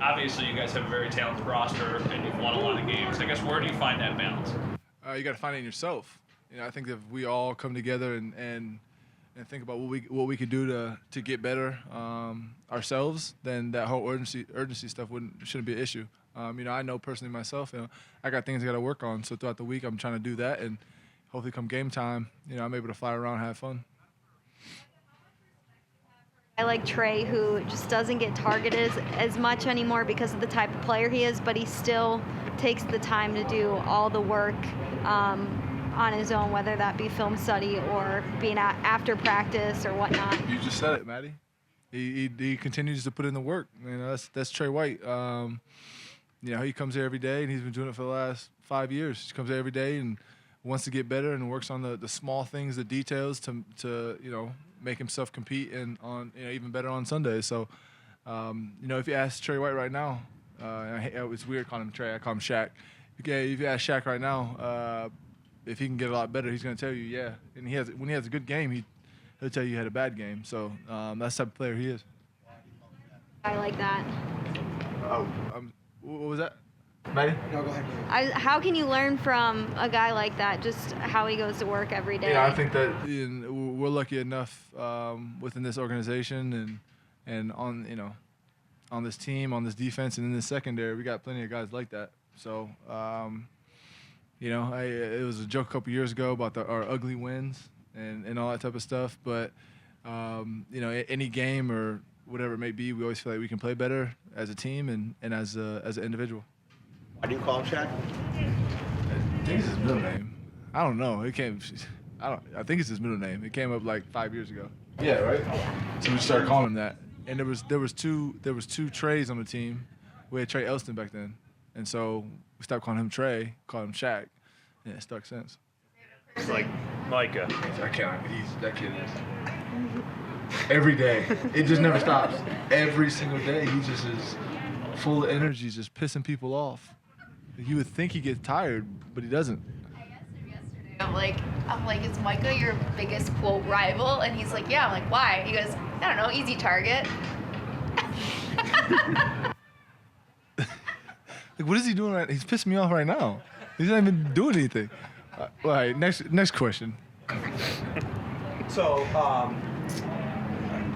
Obviously, you guys have a very talented roster, and you've won a lot of games. I guess where do you find that balance? You got to find it in yourself. I think if we all come together and think about what we could do to get better ourselves, then that whole urgency stuff shouldn't be an issue. I know personally myself, I got things I got to work on. So throughout the week, I'm trying to do that, and hopefully, come game time, I'm able to fly around and have fun. I like Trey, who just doesn't get targeted as much anymore because of the type of player he is, but he still takes the time to do all the work on his own, whether that be film study or being after practice or whatnot. You just said it, Maddie. He continues to put in the work. That's Trey White. He comes here every day, and he's been doing it for the last 5 years. He comes here every day and wants to get better and works on the small things, the details to make himself compete and on even better on Sundays. So if you ask Trey White right now, it's weird calling him Trey. I call him Shaq. If you ask Shaq right now if he can get a lot better, he's going to tell you yeah. And when he has a good game, he'll tell you he had a bad game. So that's the type of player he is. I like that. Oh, what was that? Maddie? No, go ahead. How can you learn from a guy like that, just how he goes to work every day? Yeah, I think that we're lucky enough within this organization and on this team, on this defense, and in this secondary, we got plenty of guys like that. So, it was a joke a couple years ago about our ugly wins and all that type of stuff. But, any game or whatever it may be, we always feel like we can play better as a team and as an individual. Why do you call him Shaq? I think it's his middle name. I don't know. I think it's his middle name. It came up like 5 years ago. Yeah, right. So we started calling him that. And there was two Treys on the team. We had Trey Elston back then, and so we stopped calling him Trey, called him Shaq, and it stuck since. It's like Micah. I can't. That kid is. Every day, it just never stops. Every single day, he just is full of energy, just pissing people off. You would think he gets tired, but he doesn't. I asked him yesterday. I'm like, is Micah your biggest quote rival? And he's like, yeah. I'm like, why? He goes, I don't know, easy target. Like, what is he doing right? He's pissing me off right now. He's not even doing anything. All right, next question. So,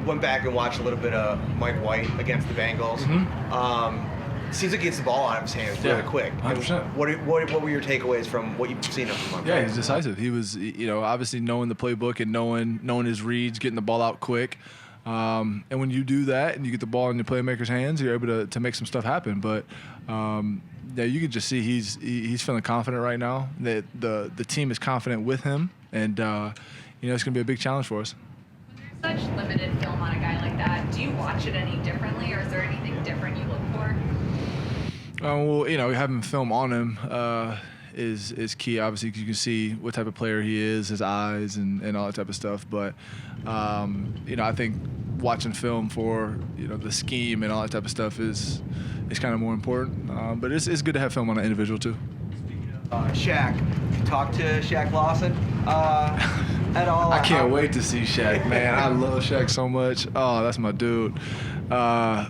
went back and watched a little bit of Mike White against the Bengals. Mm-hmm. Seems like he gets the ball out of his hands really quick. 100%. What were your takeaways from what you've seen of him? Yeah, he's decisive. He was, obviously knowing the playbook and knowing his reads, getting the ball out quick. And when you do that and you get the ball in your playmaker's hands, you're able to make some stuff happen. But you can just see he's feeling confident right now. That the team is confident with him, and it's going to be a big challenge for us. When there's such limited film on a guy like that, do you watch it any differently, or is there anything different you look for? Having film on him is key, obviously, because you can see what type of player he is, his eyes, and all that type of stuff. But, I think watching film for, the scheme and all that type of stuff is kind of more important. But it's good to have film on an individual, too. Shaq, you talked to Shaq Lawson at all? I can't wait to see Shaq, man. I love Shaq so much. Oh, that's my dude. I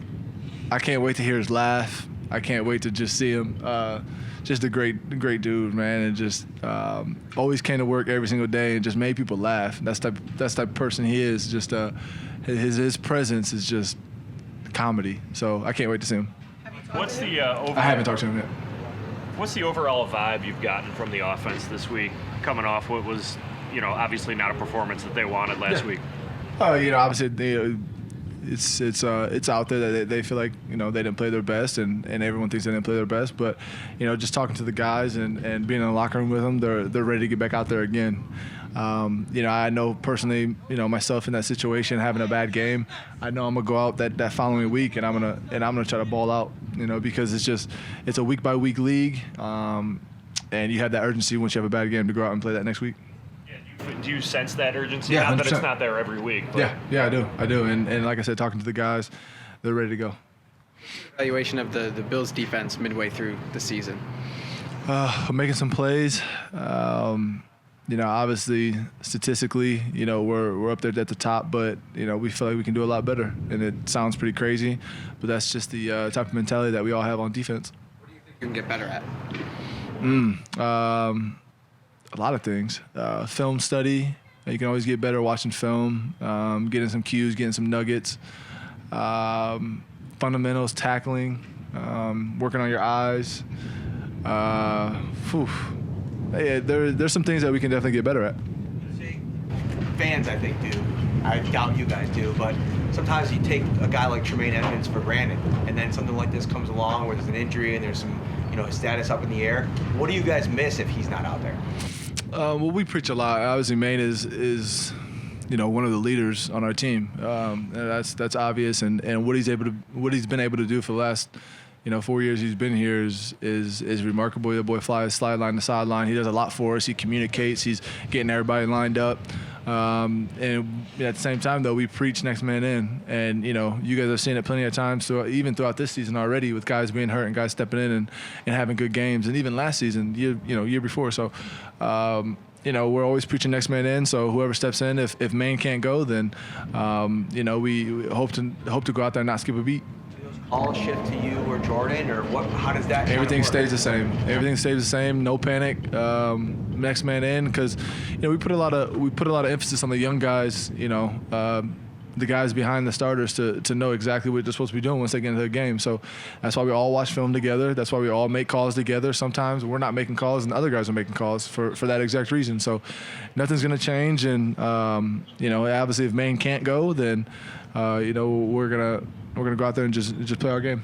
can't wait to hear his laugh. I can't wait to just see him. Just a great dude, man, and just always came to work every single day and just made people laugh. That's the type of person he is. Just his presence is just comedy. So I can't wait to see him. What's the I haven't talked to him yet. What's the overall vibe you've gotten from the offense this week, coming off what was, obviously not a performance that they wanted last week? Oh, obviously it's out there that they feel like they didn't play their best, and everyone thinks they didn't play their best. But just talking to the guys and being in the locker room with them, they're ready to get back out there again. I know personally, myself in that situation, having a bad game, I know I'm gonna go out that following week and I'm gonna try to ball out, because it's a week by week league, and you have that urgency once you have a bad game to go out and play that next week. Do you sense that urgency? Yeah, not 100%. that it's not there every week. But. Yeah, I do. And like I said, talking to the guys, they're ready to go. Evaluation of the Bills defense midway through the season. Making some plays. Obviously, statistically, we're up there at the top, but, we feel like we can do a lot better. And it sounds pretty crazy, but that's just the type of mentality that we all have on defense. What do you think you can get better at? A lot of things. Film study. You can always get better watching film, getting some cues, getting some nuggets. Fundamentals, tackling, working on your eyes. Yeah, there's some things that we can definitely get better at. See, fans, I think, do. I doubt you guys do, but sometimes you take a guy like Tremaine Edmonds for granted, and then something like this comes along where there's an injury and there's some, his status up in the air. What do you guys miss if he's not out there? Well, we preach a lot. Obviously, Maine is one of the leaders on our team. That's obvious, and what he's been able to do for the last 4 years he's been here is remarkable. The boy flies sideline to sideline. He does a lot for us. He communicates. He's getting everybody lined up. And at the same time, though, we preach next man in. And, you guys have seen it plenty of times, even throughout this season already, with guys being hurt and guys stepping in and having good games. And even last season, year before. So, we're always preaching next man in. So whoever steps in, if Maine can't go, then, we hope to go out there and not skip a beat. All shift to you or Jordan, or what? How does that? Everything stays the same. Everything stays the same. No panic. Next man in, because we put a lot of emphasis on the young guys. The guys behind the starters to know exactly what they're supposed to be doing once they get into the game. So that's why we all watch film together. That's why we all make calls together. Sometimes we're not making calls and other guys are making calls for that exact reason. So nothing's going to change. And obviously if Maine can't go, then we're gonna go out there and just play our game.